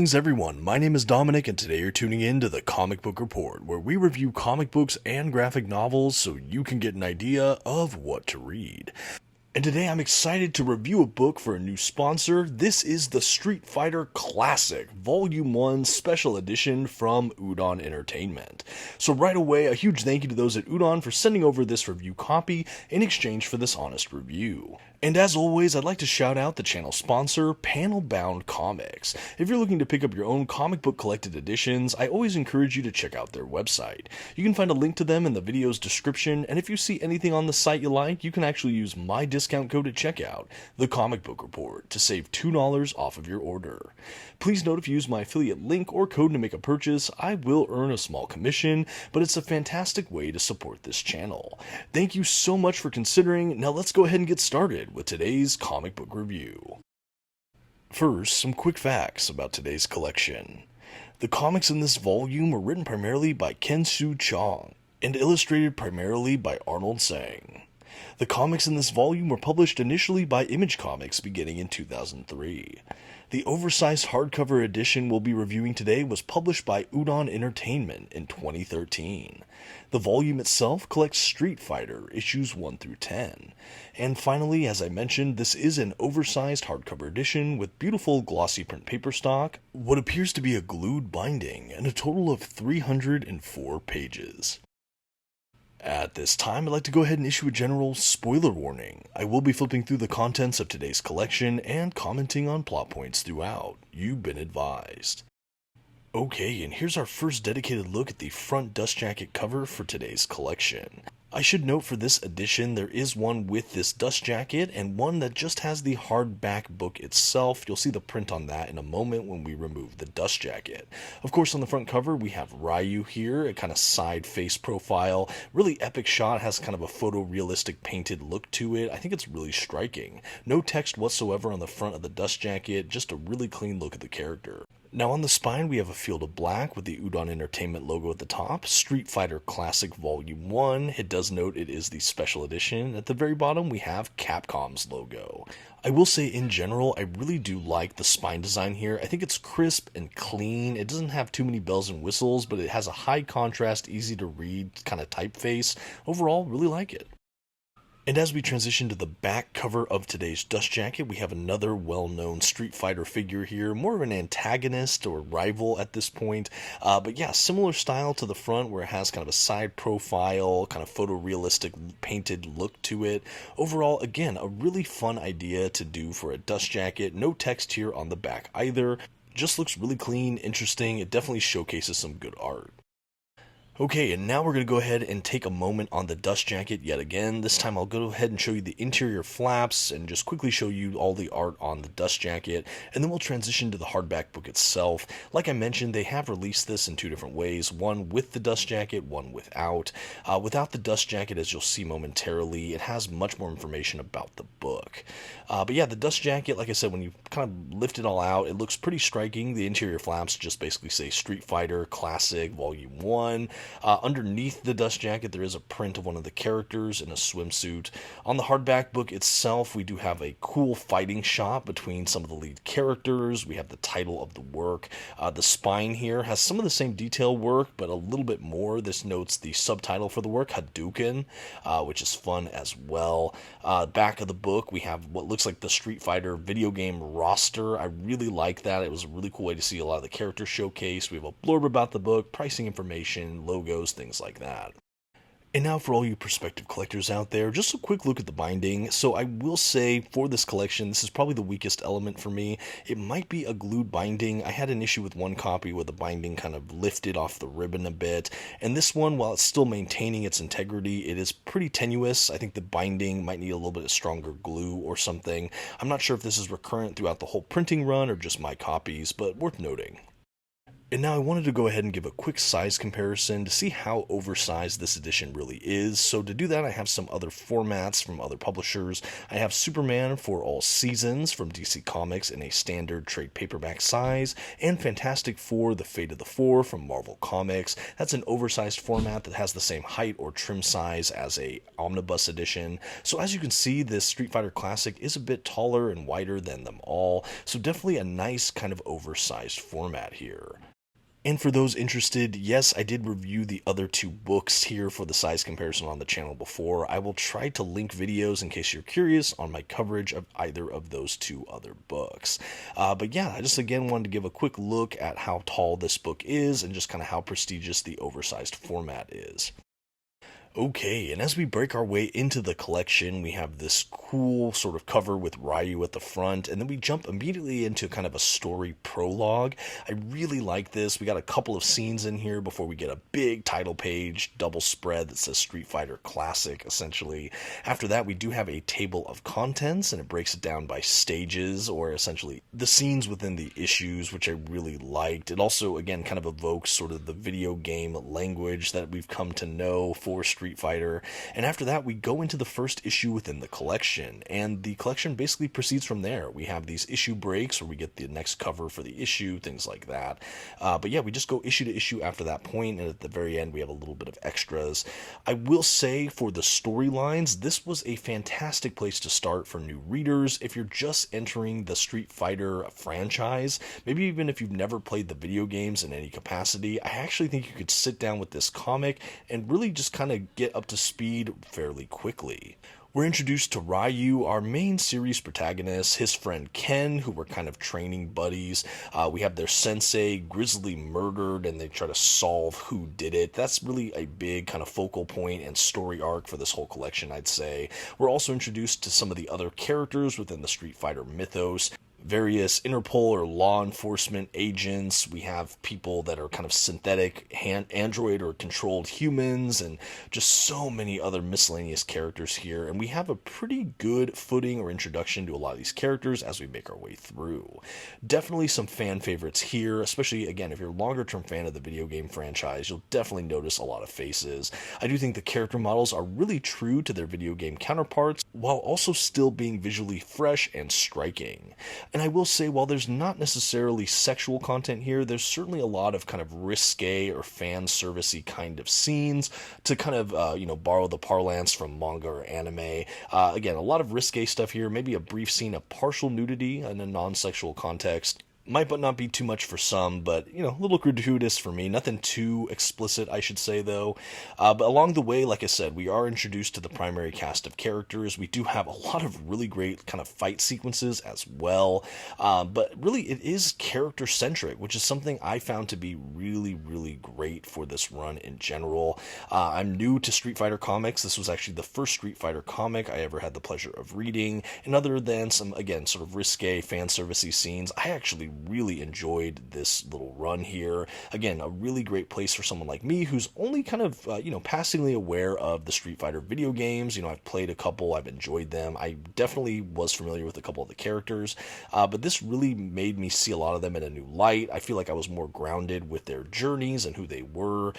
Greetings everyone, my name is Dominic and today you're tuning in to the Comic Book Report, where we review comic books and graphic novels so you can get an idea of what to read. And today I'm excited to review a book for a new sponsor. This is the Street Fighter Classic Volume 1 Special Edition from Udon Entertainment. So right away, a huge thank you to those at Udon for sending over this review copy in exchange for this honest review. And as always, I'd like to shout out the channel sponsor, Panel Bound Comics. If you're looking to pick up your own comic book collected editions, I always encourage you to check out their website. You can find a link to them in the video's description, and if you see anything on the site you like, you can actually use my discount code at checkout, TheComicBookReport, to save $2 off of your order. Please note if you use my affiliate link or code to make a purchase, I will earn a small commission, but it's a fantastic way to support this channel. Thank you so much for considering. Now let's go ahead and get started with today's comic book review. First, some quick facts about today's collection. The comics in this volume were written primarily by Ken-Soo Chong and illustrated primarily by Arnold Sang. The comics in this volume were published initially by Image Comics beginning in 2003. The oversized hardcover edition we'll be reviewing today was published by Udon Entertainment in 2013. The volume itself collects Street Fighter issues 1 through 10. And finally, as I mentioned, this is an oversized hardcover edition with beautiful glossy print paper stock, what appears to be a glued binding, and a total of 304 pages. At this time, I'd like to go ahead and issue a general spoiler warning. I will be flipping through the contents of today's collection and commenting on plot points throughout. You've been advised. Okay, and here's our first dedicated look at the front dust jacket cover for today's collection. I should note for this edition there is one with this dust jacket and one that just has the hardback book itself. You'll see the print on that in a moment when we remove the dust jacket. Of course, on the front cover we have Ryu here, a kind of side face profile. Really epic shot, has kind of a photorealistic painted look to it. I think it's really striking. No text whatsoever on the front of the dust jacket, just a really clean look at the character. Now on the spine we have a field of black with the Udon Entertainment logo at the top, Street Fighter Classic Volume 1. It does note it is the special edition. At the very bottom we have Capcom's logo. I will say in general I really do like the spine design here. I think it's crisp and clean. It doesn't have too many bells and whistles, but it has a high contrast, easy to read kind of typeface. Overall, really like it. And as we transition to the back cover of today's dust jacket, we have another well-known Street Fighter figure here, more of an antagonist or rival at this point, but yeah, similar style to the front where it has kind of a side profile, kind of photorealistic painted look to it. Overall, again, a really fun idea to do for a dust jacket. No text here on the back either, just looks really clean, interesting. It definitely showcases some good art. Okay, and now we're going to go ahead and take a moment on the dust jacket yet again. This time I'll go ahead and show you the interior flaps and just quickly show you all the art on the dust jacket, and then we'll transition to the hardback book itself. Like I mentioned, they have released this in two different ways, one with the dust jacket, one without. Without the dust jacket, as you'll see momentarily, it has much more information about the book. But yeah, the dust jacket, like I said, when you kind of lift it all out, it looks pretty striking. The interior flaps just basically say Street Fighter Classic Volume 1. Underneath the dust jacket, there is a print of one of the characters in a swimsuit. On the hardback book itself, we do have a cool fighting shot between some of the lead characters. We have the title of the work. The spine here has some of the same detail work, but a little bit more. This notes the subtitle for the work, Hadoken, which is fun as well. Back of the book, we have what looks like the Street Fighter video game roster. I really like that. It was a really cool way to see a lot of the characters showcased. We have a blurb about the book, pricing information, logos, things like that. And now for all you prospective collectors out there, just a quick look at the binding. So I will say for this collection, this is probably the weakest element for me. It might be a glued binding. I had an issue with one copy where the binding kind of lifted off the ribbon a bit. And this one, while it's still maintaining its integrity, it is pretty tenuous. I think the binding might need a little bit of stronger glue or something. I'm not sure if this is recurrent throughout the whole printing run or just my copies, but worth noting. And now I wanted to go ahead and give a quick size comparison to see how oversized this edition really is. So to do that, I have some other formats from other publishers. I have Superman for All Seasons from DC Comics in a standard trade paperback size, and Fantastic Four: The Fate of the Four from Marvel Comics. That's an oversized format that has the same height or trim size as a omnibus edition. So as you can see, this Street Fighter Classic is a bit taller and wider than them all, so definitely a nice kind of oversized format here. And for those interested, yes, I did review the other two books here for the size comparison on the channel before. I will try to link videos in case you're curious on my coverage of either of those two other books. But yeah, I just again wanted to give a quick look at how tall this book is and just kind of how prestigious the oversized format is. Okay, and as we break our way into the collection, we have this cool sort of cover with Ryu at the front, and then we jump immediately into kind of a story prologue. I really like this. We got a couple of scenes in here before we get a big title page, double spread that says Street Fighter Classic, essentially. After that, we do have a table of contents, and it breaks it down by stages, or essentially the scenes within the issues, which I really liked. It also, again, kind of evokes sort of the video game language that we've come to know for Street Fighter. And after that, we go into the first issue within the collection, and the collection basically proceeds from there. We have these issue breaks where we get the next cover for the issue, things like that. But yeah, we just go issue to issue after that point, and at the very end, we have a little bit of extras. I will say for the storylines, this was a fantastic place to start for new readers. If you're just entering the Street Fighter franchise, maybe even if you've never played the video games in any capacity, I actually think you could sit down with this comic and really just kind of get up to speed fairly quickly. We're introduced to Ryu, our main series protagonist, his friend Ken, who were kind of training buddies. We have their sensei grisly murdered, and they try to solve who did it. That's really a big kind of focal point and story arc for this whole collection, I'd say. We're also introduced to some of the other characters within the Street Fighter mythos. Various Interpol or law enforcement agents. We have people that are kind of synthetic android or controlled humans, and just so many other miscellaneous characters here. And we have a pretty good footing or introduction to a lot of these characters as we make our way through. Definitely some fan favorites here, especially again if you're a longer term fan of the video game franchise, you'll definitely notice a lot of faces. I do think the character models are really true to their video game counterparts, while also still being visually fresh and striking. And I will say, while there's not necessarily sexual content here, there's certainly a lot of kind of risque or fan servicey kind of scenes to kind of, borrow the parlance from manga or anime. Again, a lot of risque stuff here, maybe a brief scene of partial nudity in a non-sexual context. Might but not be too much for some, but, a little gratuitous for me. Nothing too explicit, I should say, though. But along the way, like I said, we are introduced to the primary cast of characters. We do have a lot of really great kind of fight sequences as well. But really, it is character-centric, which is something I found to be really, really great for this run in general. I'm new to Street Fighter comics. This was actually the first Street Fighter comic I ever had the pleasure of reading. And other than some, again, sort of risque, fan servicey scenes, I actually really enjoyed this little run here. Again, a really great place for someone like me who's only kind of, passingly aware of the Street Fighter video games. I've played a couple, I've enjoyed them. I definitely was familiar with a couple of the characters, but this really made me see a lot of them in a new light. I feel like I was more grounded with their journeys and who they were,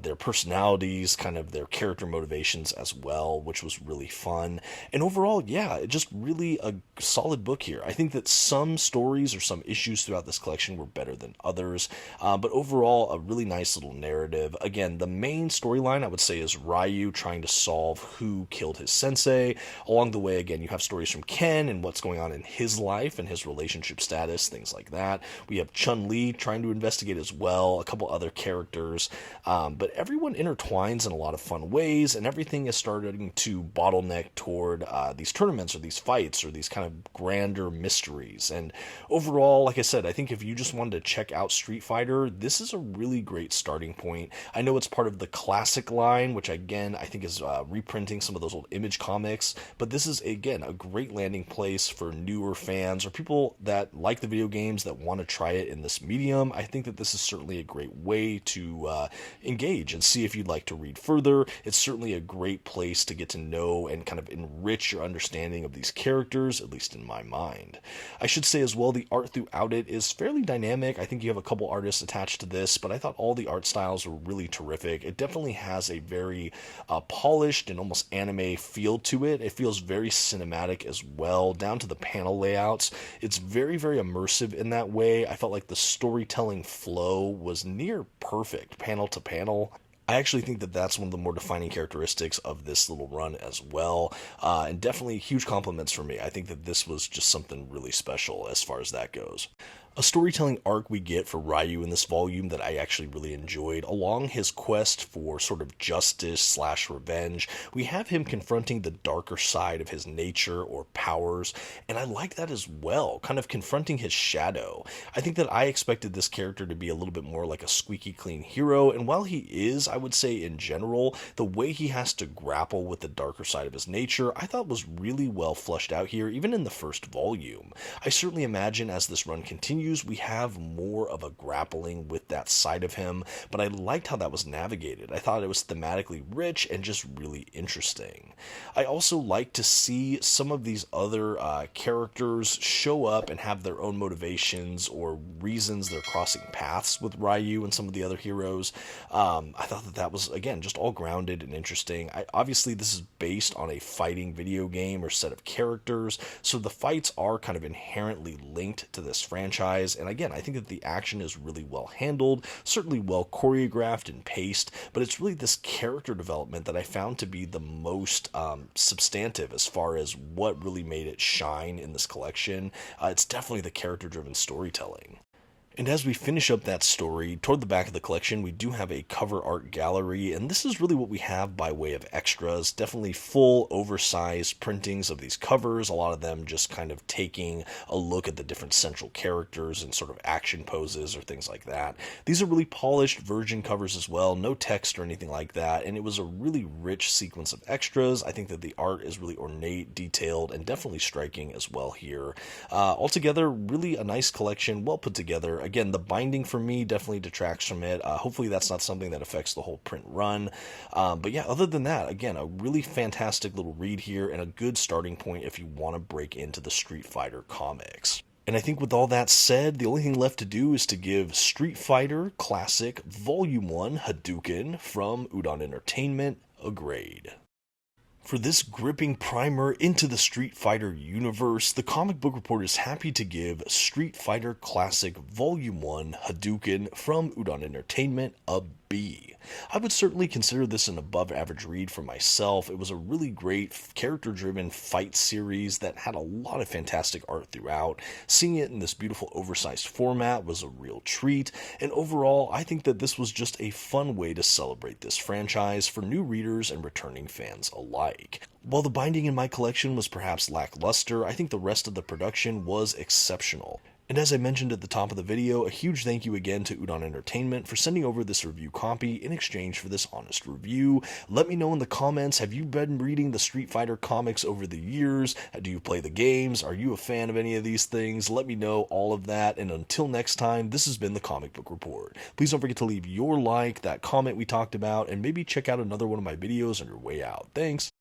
their personalities, kind of their character motivations as well, which was really fun. And overall, yeah, just really a solid book here. I think that some stories or some issues throughout this collection were better than others, but overall a really nice little narrative. Again, the main storyline I would say is Ryu trying to solve who killed his sensei. Along the way, again, you have stories from Ken and what's going on in his life and his relationship status, things like that. We have Chun-Li trying to investigate as well, a couple other characters, but everyone intertwines in a lot of fun ways, and everything is starting to bottleneck toward these tournaments or these fights or these kind of grander mysteries. And overall, like I said, I think if you just wanted to check out Street Fighter, this is a really great starting point. I know it's part of the classic line, which again, I think is reprinting some of those old Image comics, but this is, again, a great landing place for newer fans or people that like the video games that want to try it in this medium. I think that this is certainly a great way to engage and see if you'd like to read further. It's certainly a great place to get to know and kind of enrich your understanding of these characters, at least in my mind. I should say as well, the art throughout about it is fairly dynamic. I think you have a couple artists attached to this, but I thought all the art styles were really terrific. It definitely has a very polished and almost anime feel to it. It feels very cinematic as well, down to the panel layouts. It's very, very immersive in that way. I felt like the storytelling flow was near perfect, panel to panel. I actually think that that's one of the more defining characteristics of this little run as well, and definitely huge compliments for me. I think that this was just something really special as far as that goes. A storytelling arc we get for Ryu in this volume that I actually really enjoyed. Along his quest for sort of justice slash revenge, we have him confronting the darker side of his nature or powers, and I like that as well, kind of confronting his shadow. I think that I expected this character to be a little bit more like a squeaky clean hero, and while he is, I would say in general, the way he has to grapple with the darker side of his nature, I thought was really well fleshed out here, even in the first volume. I certainly imagine as this run continues, we have more of a grappling with that side of him, but I liked how that was navigated. I thought it was thematically rich and just really interesting. I also like to see some of these other characters show up and have their own motivations or reasons they're crossing paths with Ryu and some of the other heroes. I thought that that was, again, just all grounded and interesting. Obviously, this is based on a fighting video game or set of characters, so the fights are kind of inherently linked to this franchise. And again, I think that the action is really well handled, certainly well choreographed and paced, but it's really this character development that I found to be the most substantive as far as what really made it shine in this collection. It's definitely the character-driven storytelling. And as we finish up that story, toward the back of the collection, we do have a cover art gallery, and this is really what we have by way of extras. Definitely full, oversized printings of these covers, a lot of them just kind of taking a look at the different central characters and sort of action poses or things like that. These are really polished version covers as well, no text or anything like that, and it was a really rich sequence of extras. I think that the art is really ornate, detailed, and definitely striking as well here. Altogether, really a nice collection, well put together. Again, the binding for me definitely detracts from it. Hopefully that's not something that affects the whole print run. But yeah, other than that, again, a really fantastic little read here and a good starting point if you want to break into the Street Fighter comics. And I think with all that said, the only thing left to do is to give Street Fighter Classic Volume 1 Hadoken from Udon Entertainment a grade. For this gripping primer into the Street Fighter universe, the Comic Book Report is happy to give Street Fighter Classic Volume 1 Hadoken from Udon Entertainment a B. I would certainly consider this an above average read for myself. It was a really great character-driven fight series that had a lot of fantastic art throughout. Seeing it in this beautiful oversized format was a real treat, and overall I think that this was just a fun way to celebrate this franchise for new readers and returning fans alike. While the binding in my collection was perhaps lackluster, I think the rest of the production was exceptional. And as I mentioned at the top of the video, a huge thank you again to Udon Entertainment for sending over this review copy in exchange for this honest review. Let me know in the comments, have you been reading the Street Fighter comics over the years? Do you play the games? Are you a fan of any of these things? Let me know all of that, and until next time, this has been the Comic Book Report. Please don't forget to leave your like, that comment we talked about, and maybe check out another one of my videos on your way out. Thanks!